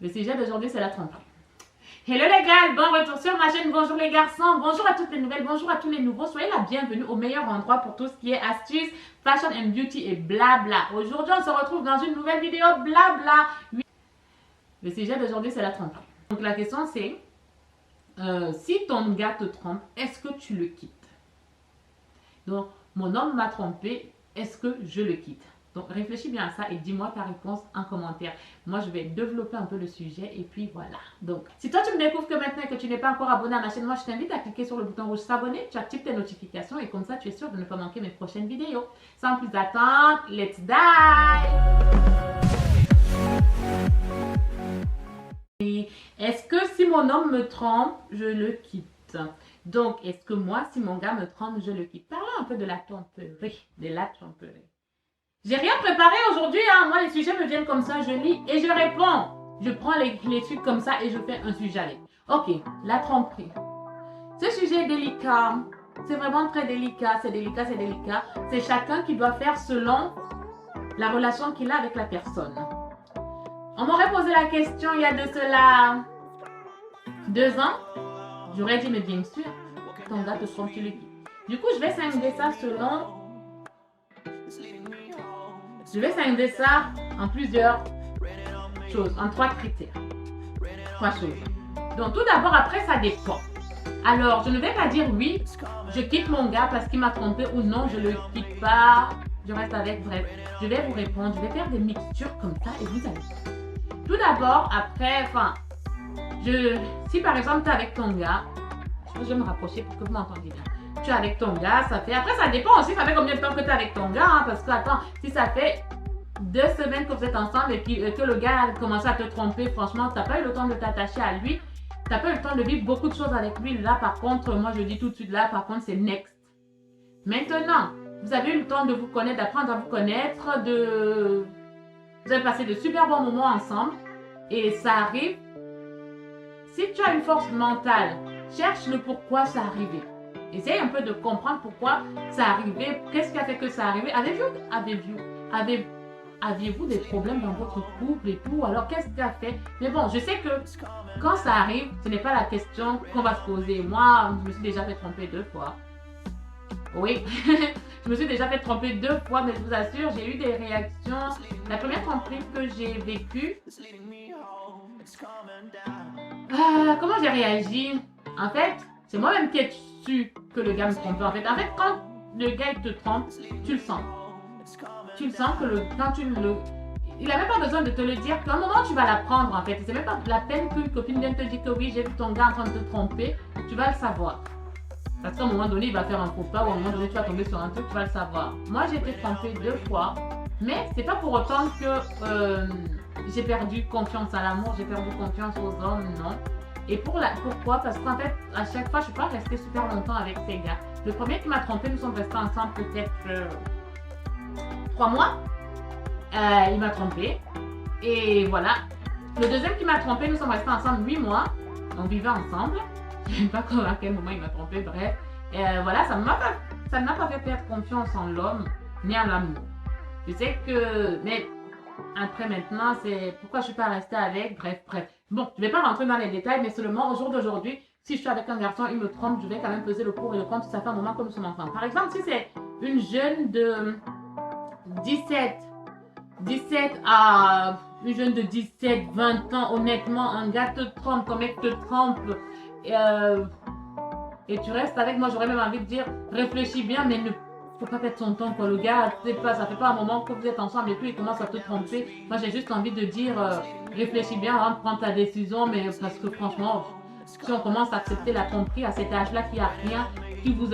Le sujet d'aujourd'hui, c'est la tromperie. Hello les gars, bon retour sur ma chaîne. Bonjour les garçons, bonjour à toutes les nouvelles, bonjour à tous les nouveaux. Soyez la bienvenue au meilleur endroit pour tout ce qui est astuces, fashion and beauty et blabla. Aujourd'hui, on se retrouve dans une nouvelle vidéo blabla. Le sujet d'aujourd'hui, c'est la tromperie. Donc la question c'est, si ton gars te trompe, est-ce que tu le quittes? Donc, mon homme m'a trompé, est-ce que je le quitte? Donc, réfléchis bien à ça et dis-moi ta réponse en commentaire. Moi, je vais développer un peu le sujet et puis voilà. Donc, si toi, tu me découvres que maintenant et que tu n'es pas encore abonné à ma chaîne, moi, je t'invite à cliquer sur le bouton rouge s'abonner, tu actives tes notifications et comme ça, tu es sûr de ne pas manquer mes prochaines vidéos. Sans plus attendre, let's dive! Est-ce que si mon homme me trompe, je le quitte? Donc, est-ce que moi, si mon gars me trompe, je le quitte? Parlons un peu de la tromperie, J'ai rien préparé aujourd'hui, hein. Moi, les sujets me viennent comme ça, je lis et je réponds. Je prends les trucs comme ça et je fais un sujet avec. Ok, la tromperie. Ce sujet est délicat. C'est vraiment très délicat, c'est délicat. C'est chacun qui doit faire selon la relation qu'il a avec la personne. On m'aurait posé la question il y a de cela 2 ans. J'aurais dit, mais bien sûr, ton gars te trompe, tu le quittes. Du coup, je vais scinder ça selon... Je vais scinder ça en plusieurs choses, en 3 critères. 3 choses. Donc, tout d'abord, après, ça dépend. Alors, je ne vais pas dire oui, je quitte mon gars parce qu'il m'a trompé ou non, je ne le quitte pas, je reste avec, bref. Je vais vous répondre, je vais faire des mixtures comme ça et vous allez. Tout d'abord, après, si par exemple tu es avec ton gars, je vais me rapprocher pour que vous m'entendiez bien. Tu es avec ton gars, ça fait... Après, ça dépend aussi, ça fait combien de temps que tu es avec ton gars, hein, parce que, attends, si ça fait 2 semaines que vous êtes ensemble et que le gars a commencé à te tromper, franchement, tu n'as pas eu le temps de t'attacher à lui, tu n'as pas eu le temps de vivre beaucoup de choses avec lui. Là, par contre, moi, je dis tout de suite, là, par contre, c'est next. Maintenant, vous avez eu le temps de vous connaître, d'apprendre à vous connaître, vous avez passé de super bons moments ensemble et ça arrive. Si tu as une force mentale, cherche le pourquoi ça arrivé. Essaye un peu de comprendre pourquoi ça arrivé, qu'est-ce qui a fait que ça arrivé. Aviez-vous des problèmes dans votre couple et tout? Alors qu'est-ce qui a fait? Mais bon, je sais que quand ça arrive, ce n'est pas la question qu'on va se poser. Moi, je me suis déjà fait tromper 2 fois. Oui, je me suis déjà fait tromper 2 fois, mais je vous assure, j'ai eu des réactions. La première tromperie que j'ai vécue, comment j'ai réagi? En fait, c'est moi-même qui ai su que le gars me trompait. En fait, quand le gars te trompe, tu le sens. Tu le sens que quand tu le... Il n'a même pas besoin de te le dire. Qu'à un moment, tu vas l'apprendre en fait. C'est même pas la peine qu'une copine vienne te dire que oui, j'ai vu ton gars en train de te tromper. Tu vas le savoir. Parce qu'à un moment donné, il va faire un faux pas ou à un moment donné, tu vas tomber sur un truc, tu vas le savoir. Moi, j'ai été trompée 2 fois. Mais c'est pas pour autant que j'ai perdu confiance à l'amour, j'ai perdu confiance aux hommes, non. Et pourquoi? Parce qu'en fait, à chaque fois, je ne suis pas restée super longtemps avec ces gars. Le premier qui m'a trompée, nous sommes restés ensemble peut-être 3 mois. Il m'a trompée. Et voilà. Le deuxième qui m'a trompée, nous sommes restés ensemble 8 mois. On vivait ensemble. Je ne sais pas à quel moment il m'a trompée, bref. Voilà, ça ne m'a pas fait perdre confiance en l'homme, ni en l'amour. Je sais que... Mais après maintenant, c'est pourquoi je ne suis pas restée avec, bref. Bon, je ne vais pas rentrer dans les détails, mais seulement au jour d'aujourd'hui, si je suis avec un garçon, il me trompe, je vais quand même peser le pour et le contre si ça fait un moment que nous sommes ensemble. Par exemple, si c'est une jeune de 17 à une jeune de 17, 20 ans, honnêtement, un gars te trompe, ton mec te trompe, et tu restes avec moi, j'aurais même envie de dire, réfléchis bien, mais ne faut pas perdre son temps, quoi. Le gars, ça fait pas un moment que vous êtes ensemble et puis il commence à te tromper. Moi, j'ai juste envie de dire, réfléchis bien avant de prendre ta décision, mais parce que franchement, si on commence à accepter la tromperie à cet âge-là, qu'il n'y a rien qui vous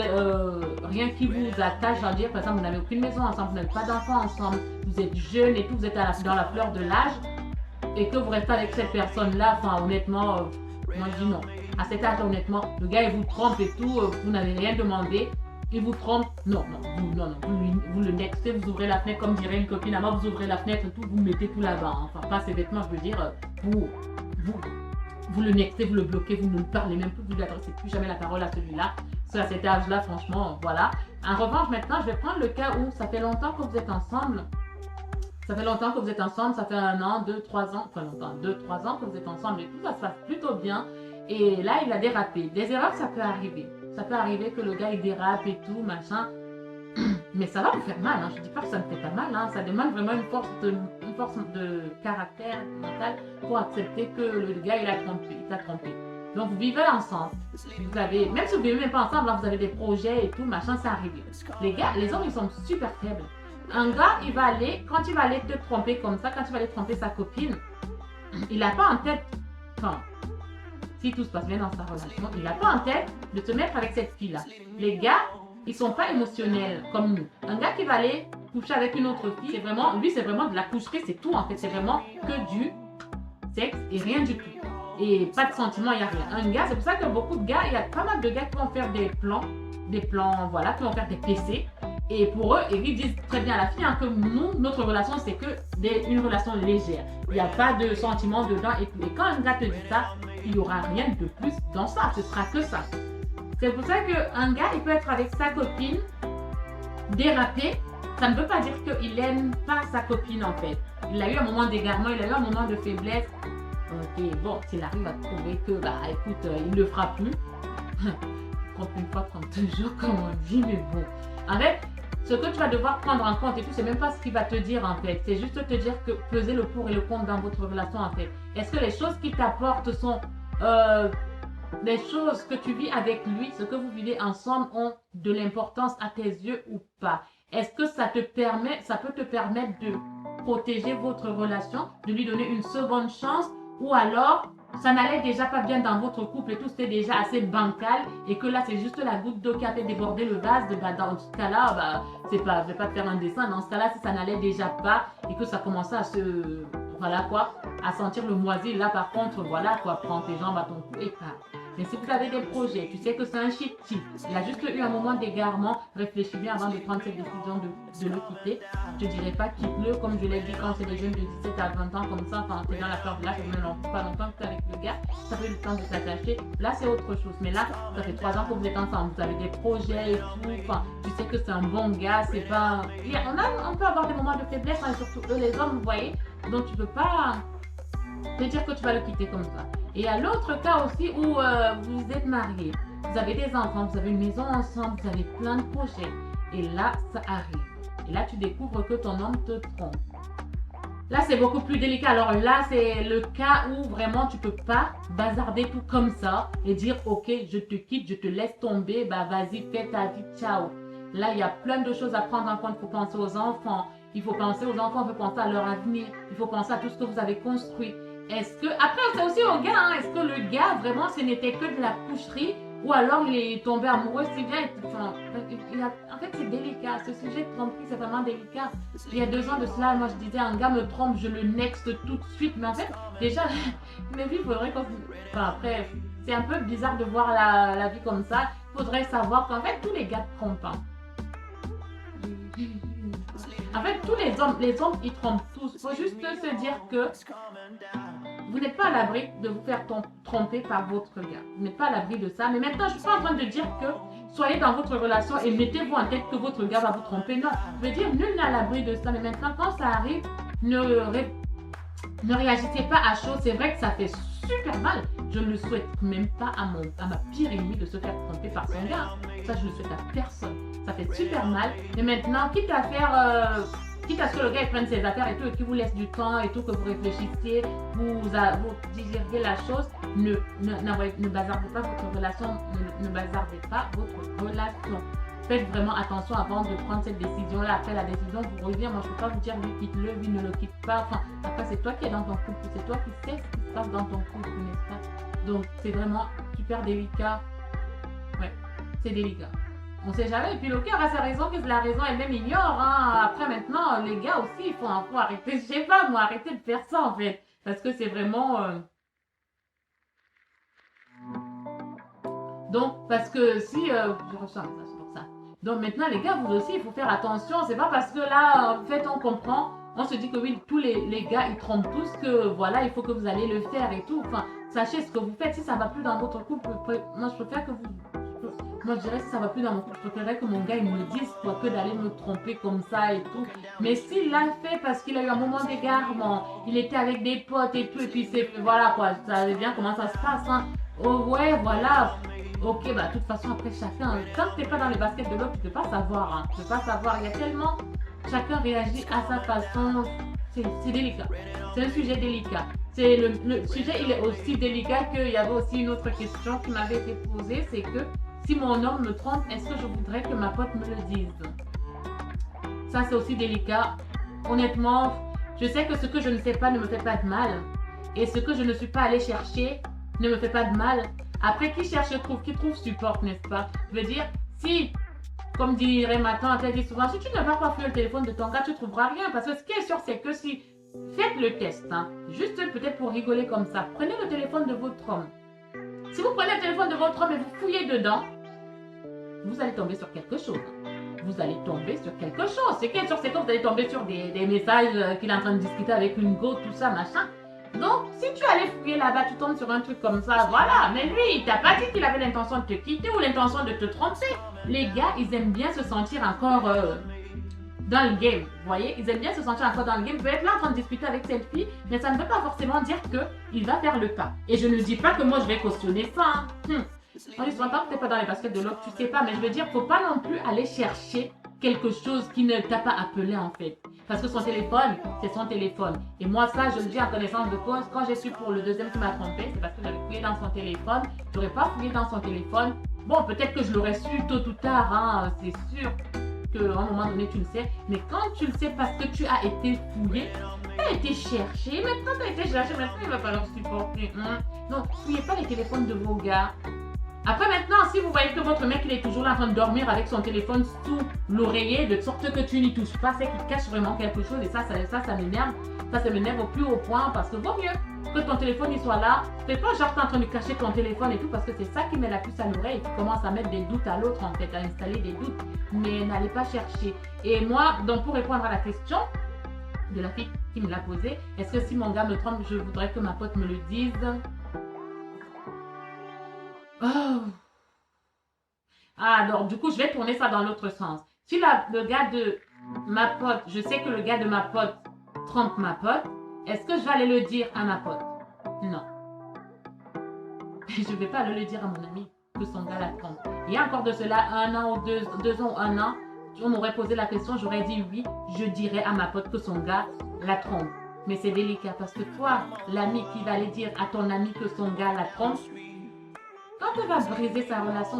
attache, à dire, par exemple, vous n'avez aucune maison ensemble, vous n'avez pas d'enfants ensemble, vous êtes jeune et tout, vous êtes dans la fleur de l'âge, et que vous restez avec cette personne-là, enfin, honnêtement, moi je dis non. À cet âge, honnêtement, le gars, il vous trompe et tout, vous n'avez rien demandé. Il vous trompe, non, vous le nextez, vous ouvrez la fenêtre, comme dirait une copine à moi, vous ouvrez la fenêtre et tout, vous mettez tout là-bas, enfin pas ses vêtements, je veux dire, vous le nextez, vous le bloquez, vous ne parlez même plus, vous ne lui adressez plus jamais la parole à celui-là, à cet âge-là, franchement, voilà. En revanche, maintenant, je vais prendre le cas où ça fait longtemps que vous êtes ensemble, Ça fait longtemps que vous êtes ensemble, ça fait 1 an, 2, 3 ans, enfin longtemps, 2, 3 ans que vous êtes ensemble et tout, ça se passe plutôt bien. Et là, il a dérapé. Des erreurs, ça peut arriver. Ça peut arriver que le gars, il dérape et tout, machin. Mais ça va vous faire mal, hein. Je dis pas que ça ne fait pas mal, hein. Ça demande vraiment une force de caractère mental pour accepter que le gars, il t'a trompé. Donc, vous vivez ensemble. Vous avez, même si vous ne vivez même pas ensemble, là, vous avez des projets et tout, machin, ça arrive. Les gars, les hommes, ils sont super faibles. Un gars, il va aller, quand il va aller te tromper comme ça, quand il va aller tromper sa copine, il n'a pas en tête, enfin, si tout se passe bien dans sa relation, il n'a pas en tête de se mettre avec cette fille-là. Les gars, ils sont pas émotionnels comme nous. Un gars qui va aller coucher avec une autre fille, c'est vraiment, lui, c'est vraiment de la coucherie, c'est tout en fait. C'est vraiment que du sexe et rien du tout. Et pas de sentiments, il n'y a rien. Un gars, c'est pour ça que beaucoup de gars, il y a pas mal de gars qui vont faire des plans, voilà, qui vont faire des PC. Et pour eux, ils disent très bien à la fille hein, que nous, notre relation, c'est que une relation légère. Il n'y a pas de sentiments dedans et tout. Et quand un gars te dit ça, il n'y aura rien de plus dans ça. Ce sera que ça. C'est pour ça qu'un gars, il peut être avec sa copine, déraper. Ça ne veut pas dire qu'il n'aime pas sa copine en fait. Il a eu un moment d'égarement, il a eu un moment de faiblesse. Ok, bon, s'il arrive à trouver que, bah écoute, il ne le fera plus. Compte une fois, 30 jours, comme on dit, mais bon. En fait, ce que tu vas devoir prendre en compte et tout, c'est même pas ce qu'il va te dire en fait. C'est juste te dire que peser le pour et le contre dans votre relation en fait. Est-ce que les choses qu'il t'apporte sont les choses que tu vis avec lui, ce que vous vivez ensemble ont de l'importance à tes yeux ou pas? Est-ce que ça peut te permettre de protéger votre relation, de lui donner une seconde chance, ou alors ça n'allait déjà pas bien dans votre couple et tout, c'était déjà assez bancal et que là c'est juste la goutte d'eau qui a fait déborder le vase, dans ce cas-là, bah, c'est pas, je vais pas te faire un dessin, dans ce cas-là si ça n'allait déjà pas et que ça commençait à se, voilà quoi, à sentir le moisi, là par contre, voilà quoi, prends tes jambes à ton cou et pars. Mais si vous avez des projets, tu sais que c'est un shit type, il a juste eu un moment d'égarement, réfléchis bien avant de prendre cette décision de le quitter. Je ne dirais pas quitte-le, comme je l'ai dit, quand c'est des jeunes de 17 à 20 ans comme ça, quand tu es dans la fleur de l'âge, pas longtemps que tu es avec le gars, ça peut le temps de s'attacher. Là, c'est autre chose. Mais là, ça fait 3 ans que vous êtes ensemble, vous avez des projets et tout, enfin, tu sais que c'est un bon gars, c'est pas... On peut avoir des moments de faiblesse, hein, surtout eux, les hommes, vous voyez, donc tu peux pas te dire que tu vas le quitter comme ça. Et à l'autre cas aussi où vous êtes mariés, vous avez des enfants, vous avez une maison ensemble, vous avez plein de projets. Et là, ça arrive. Et là, tu découvres que ton homme te trompe. Là, c'est beaucoup plus délicat. Alors là, c'est le cas où vraiment tu peux pas bazarder tout comme ça et dire ok, je te quitte, je te laisse tomber, bah vas-y, fais ta vie, ciao. Là, il y a plein de choses à prendre en compte. Il faut penser aux enfants. Il faut penser aux enfants, il faut penser à leur avenir. Il faut penser à tout ce que vous avez construit. Est-ce que, après, c'est aussi au gars, hein, est-ce que le gars, vraiment, ce n'était que de la coucherie ou alors il est tombé amoureux si bien, en fait, c'est délicat. Ce sujet de tromperie, c'est vraiment délicat. Il y a 2 ans de cela, moi, je disais, un gars me trompe, je le next tout de suite. Mais en fait, déjà, mais oui, il faudrait qu'on... Enfin, après, c'est un peu bizarre de voir la vie comme ça. Il faudrait savoir qu'en fait, tous les gars trompent. Hein. En fait, tous les hommes, ils trompent tous. Il faut juste se dire que vous n'êtes pas à l'abri de vous faire tromper par votre gars. Vous n'êtes pas à l'abri de ça. Mais maintenant, je ne suis pas en train de dire que soyez dans votre relation et mettez-vous en tête que votre gars va vous tromper. Non, je veux dire, nul n'est à l'abri de ça. Mais maintenant, quand ça arrive, ne réagissez pas à chaud. C'est vrai que ça fait super mal. Je ne le souhaite même pas à ma pire ennemie de se faire tromper par son gars. Ça, je ne le souhaite à personne. Ça fait super mal. Mais maintenant, quitte à ce que le gars il prenne ses affaires et tout, et qu'il vous laisse du temps et tout, que vous réfléchissiez, vous digériez la chose, ne bazardez pas votre relation, ne bazardez pas votre relation. Faites vraiment attention avant de prendre cette décision-là. Après, la décision vous revient. Moi, je ne peux pas vous dire lui quitte-le, lui ne le quitte pas. Enfin, après, c'est toi qui es dans ton couple, c'est toi qui sais ce qui se passe dans ton couple, n'est-ce pas? Donc, c'est vraiment super délicat. Ouais, c'est délicat. On sait jamais. Et puis le cœur a sa raison, que la raison elle-même ignore. Hein. Après maintenant, les gars aussi, il faut arrêter. Je sais pas, moi, arrêter de faire ça en fait. Parce que c'est vraiment... Donc, parce que si... je ressens ça, c'est pour ça. Donc maintenant, les gars, vous aussi, il faut faire attention. C'est pas parce que là, en fait, on comprend. On se dit que oui, tous les gars, ils trompent tous que voilà, il faut que vous allez le faire et tout. Enfin, sachez ce que vous faites. Si ça va plus dans votre couple, moi, je préfère que vous... Moi, je dirais que ça va plus dans mon couple. Je préférerais que mon gars, il me le dise, quoi, que d'aller me tromper comme ça et tout. Mais s'il l'a fait parce qu'il a eu un moment d'égarement, il était avec des potes et tout, et puis c'est, voilà, quoi, ça devient comment ça se passe, hein. Oh, ouais, voilà. Ok, bah, de toute façon, après, chacun, tant que t'es pas dans les baskets de l'autre, tu peux pas savoir, hein. Tu peux pas savoir. Il y a tellement, chacun réagit à sa façon. C'est délicat. C'est un sujet délicat. Le sujet, il est aussi délicat qu'il y avait aussi une autre question qui m'avait été posée, c'est que si mon homme me trompe, est-ce que je voudrais que ma pote me le dise? Ça, c'est aussi délicat. Honnêtement, je sais que ce que je ne sais pas ne me fait pas de mal. Et ce que je ne suis pas allée chercher ne me fait pas de mal. Après, qui cherche trouve, qui trouve supporte, n'est-ce pas? Je veux dire, si, comme dirait ma tante, elle dit souvent, si tu ne vas pas fouiller le téléphone de ton gars, tu ne trouveras rien. Parce que ce qui est sûr, c'est que si, faites le test, hein, juste peut-être pour rigoler comme ça, prenez le téléphone de votre homme. Si vous prenez le téléphone de votre homme et vous fouillez dedans, vous allez tomber sur quelque chose. Vous allez tomber sur quelque chose. Ce qui est sûr, c'est que vous allez tomber sur des messages qu'il est en train de discuter avec une go, tout ça, machin. Donc, si tu allais fouiller là-bas, tu tombes sur un truc comme ça, voilà. Mais lui, il t'a pas dit qu'il avait l'intention de te quitter ou l'intention de te tromper. Les gars, ils aiment bien se sentir encore dans le game. Vous voyez, ils aiment bien se sentir encore dans le game. Vous pouvez être là en train de discuter avec cette fille, mais ça ne veut pas forcément dire qu'il va faire le pas. Et je ne dis pas que moi, je vais cautionner ça. Hein. On ne tant que tu n'es pas dans les baskets de l'autre, tu sais pas. Mais je veux dire, faut pas non plus aller chercher quelque chose qui ne t'a pas appelé en fait. Parce que son téléphone, c'est son téléphone. Et moi, ça, je le dis en connaissance de cause. Quand j'ai su pour le deuxième qui m'a trompé, c'est parce que j'avais fouillé dans son téléphone. Je n'aurais pas fouillé dans son téléphone. Bon, peut-être que je l'aurais su tôt ou tard, hein, c'est sûr qu'à un moment donné, tu le sais. Mais quand tu le sais parce que tu as été fouillé, tu as été cherché. Maintenant, tu as été cherché. Maintenant, il va falloir supporter. Donc, fouillez pas les téléphones de vos gars. Après maintenant, si vous voyez que votre mec il est toujours là en train de dormir avec son téléphone sous l'oreiller, de sorte que tu n'y touches pas, c'est qu'il cache vraiment quelque chose et ça m'énerve. Ça m'énerve au plus haut point parce que vaut mieux que ton téléphone il soit là. Fais pas genre t'es en train de cacher ton téléphone et tout parce que c'est ça qui met la puce à l'oreille et qui commence à mettre des doutes à l'autre en fait, à installer des doutes. Mais n'allez pas chercher. Et moi, donc pour répondre à la question de la fille qui me l'a posée, est-ce que si mon gars me trompe, je voudrais que ma pote me le dise? Oh. Ah, alors, du coup, je vais tourner ça dans l'autre sens. Si le gars de ma pote, je sais que le gars de ma pote trompe ma pote, est-ce que je vais aller le dire à ma pote? Non. Je ne vais pas aller le dire à mon ami que son gars la trompe. Il y a encore de cela 1 an ou 2 ans ou 1 an, on m'aurait posé la question, j'aurais dit oui, je dirais à ma pote que son gars la trompe. Mais c'est délicat parce que toi, l'ami qui va aller dire à ton ami que son gars la trompe, quand elle va briser sa relation,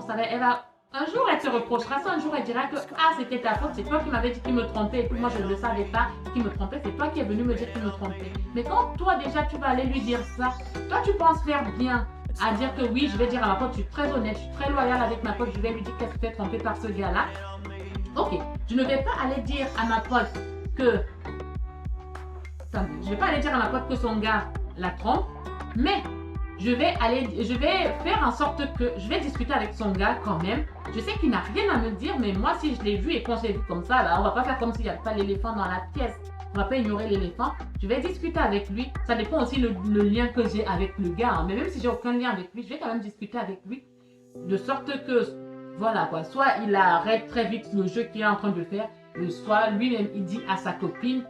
un jour elle te reprochera ça, un jour elle dira que ah c'était ta faute, c'est toi qui m'avais dit qu'il me trompait et puis moi je ne le savais pas qu'il me trompait, c'est toi qui es venu me dire qu'il me trompait. Mais quand toi déjà tu vas aller lui dire ça, toi tu penses faire bien à dire que oui, je vais dire à ma pote, je suis très honnête, je suis très loyale avec ma pote, je vais lui dire qu'elle se fait tromper par ce gars-là. Ok, je ne vais pas aller dire à ma pote que je vais pas aller dire à ma pote que son gars la trompe, mais je vais faire en sorte que je vais discuter avec son gars quand même. Je sais qu'il n'a rien à me dire, mais moi, si je l'ai vu et qu'on s'est vu comme ça, là, on va pas faire comme s'il n'y avait pas l'éléphant dans la pièce. On va pas ignorer l'éléphant. Je vais discuter avec lui. Ça dépend aussi le lien que j'ai avec le gars. Hein. Mais même si j'ai aucun lien avec lui, je vais quand même discuter avec lui. De sorte que, voilà quoi, soit il arrête très vite le jeu qu'il est en train de faire, soit lui-même il dit à sa copine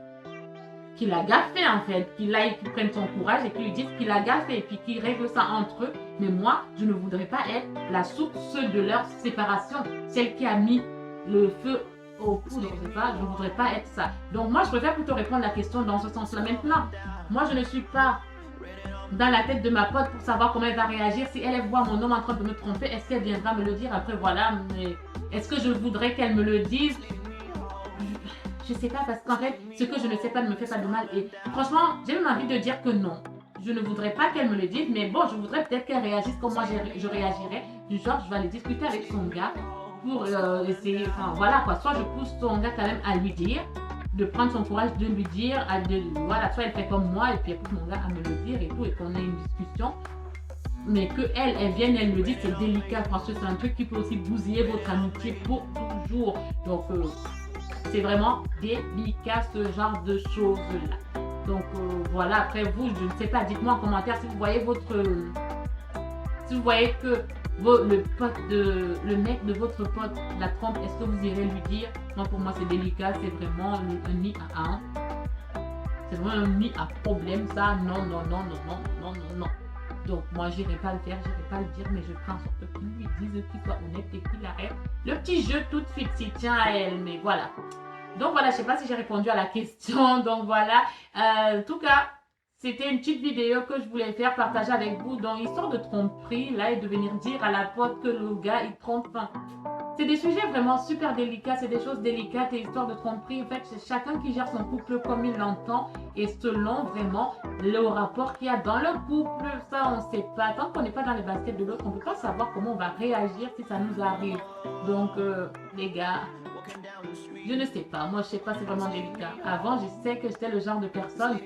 qu'il a gaffé en fait, qu'il prenne son courage et qu'il lui dise qu'il a gaffé et puis qu'il règle ça entre eux. Mais moi, je ne voudrais pas être la source de leur séparation, celle qui a mis le feu aux poudres, c'est ça, je ne voudrais pas être ça. Donc moi, je préfère plutôt répondre à la question dans ce sens-là. Maintenant, moi, je ne suis pas dans la tête de ma pote pour savoir comment elle va réagir. Si elle voit mon homme en train de me tromper, est-ce qu'elle viendra me le dire? Après, voilà, mais est-ce que je voudrais qu'elle me le dise? Je sais pas parce qu'en fait, ce que je ne sais pas ne me fait pas de mal. Et franchement, j'ai même envie de dire que non. Je ne voudrais pas qu'elle me le dise, mais bon, je voudrais peut-être qu'elle réagisse comme moi je réagirais. Du genre, je vais aller discuter avec son gars pour essayer, enfin voilà quoi. Soit je pousse son gars quand même à lui dire, de prendre son courage de lui dire, voilà, soit elle fait comme moi et puis elle pousse mon gars à me le dire et tout, et qu'on ait une discussion. Mais que elle vienne, elle me dit, c'est délicat parce que c'est un truc qui peut aussi bousiller votre amitié pour toujours. Donc, c'est vraiment délicat ce genre de choses-là. Donc voilà, après vous, je ne sais pas, dites-moi en commentaire si vous voyez que le mec de votre pote la trompe, est-ce que vous irez lui dire? Moi, pour moi, c'est délicat, c'est vraiment un nid à un. C'est vraiment un nid à problème, ça. Non, non, non, non, non, non, non, non. Donc, moi, j'irai pas le faire, j'irai pas le dire, mais je ferai en sorte qu'il lui dise, qu'il soit honnête et qu'il arrête le petit jeu tout de suite s'il tient à elle. Mais voilà. Donc, voilà, je sais pas si j'ai répondu à la question. Donc, voilà. En tout cas, c'était une petite vidéo que je voulais faire partager avec vous. Donc, histoire de tromperie, là, et de venir dire à la pote que le gars, il trompe. Enfin, c'est des sujets vraiment super délicats, c'est des choses délicates et histoire de tromperie. En fait, c'est chacun qui gère son couple comme il l'entend et selon vraiment le rapport qu'il y a dans le couple. Ça, on ne sait pas. Tant qu'on n'est pas dans les baskets de l'autre, on ne peut pas savoir comment on va réagir si ça nous arrive. Donc, les gars, je ne sais pas. Moi, je sais pas, c'est vraiment délicat. Avant, je sais que j'étais le genre de personne.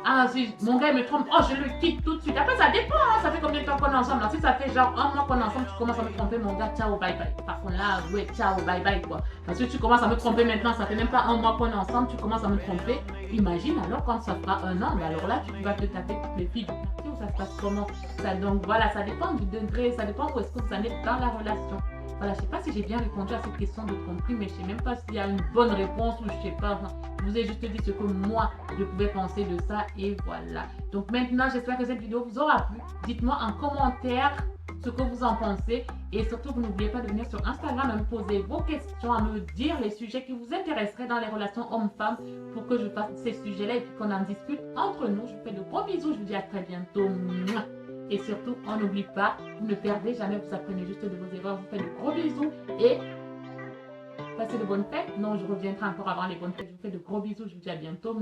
Ah, si mon gars me trompe, oh, je le quitte tout de suite. Après, ça dépend, hein, ça fait combien de temps qu'on est ensemble. Si ça fait genre un mois qu'on est ensemble, tu commences à me tromper, mon gars, ciao, bye bye. Par contre, là, ouais, ciao, bye bye, quoi. Parce que tu commences à me tromper maintenant, ça fait même pas un mois qu'on est ensemble, tu commences à me tromper. Imagine alors quand ça fera un an, mais alors là, tu vas te taper toutes les filles. Où ça se passe comment ça, donc voilà, ça dépend du degré, ça dépend où est-ce que vous en êtes dans la relation. Voilà, je sais pas si j'ai bien répondu à cette question de tromperie, mais je sais même pas s'il y a une bonne réponse ou je sais pas. Enfin, je vous ai juste dit ce que moi je pouvais penser de ça et voilà. Donc maintenant, j'espère que cette vidéo vous aura plu. Dites-moi en commentaire ce que vous en pensez et surtout, vous n'oubliez pas de venir sur Instagram à me poser vos questions, à me dire les sujets qui vous intéresseraient dans les relations hommes-femmes pour que je fasse ces sujets-là et puis qu'on en discute entre nous. Je vous fais de gros bisous, je vous dis à très bientôt. Et surtout, on n'oublie pas, vous ne perdez jamais, vous apprenez juste de vos erreurs. Je vous fais de gros bisous et passez de bonnes fêtes. Non, je reviendrai encore avant les bonnes fêtes. Je vous fais de gros bisous, je vous dis à bientôt.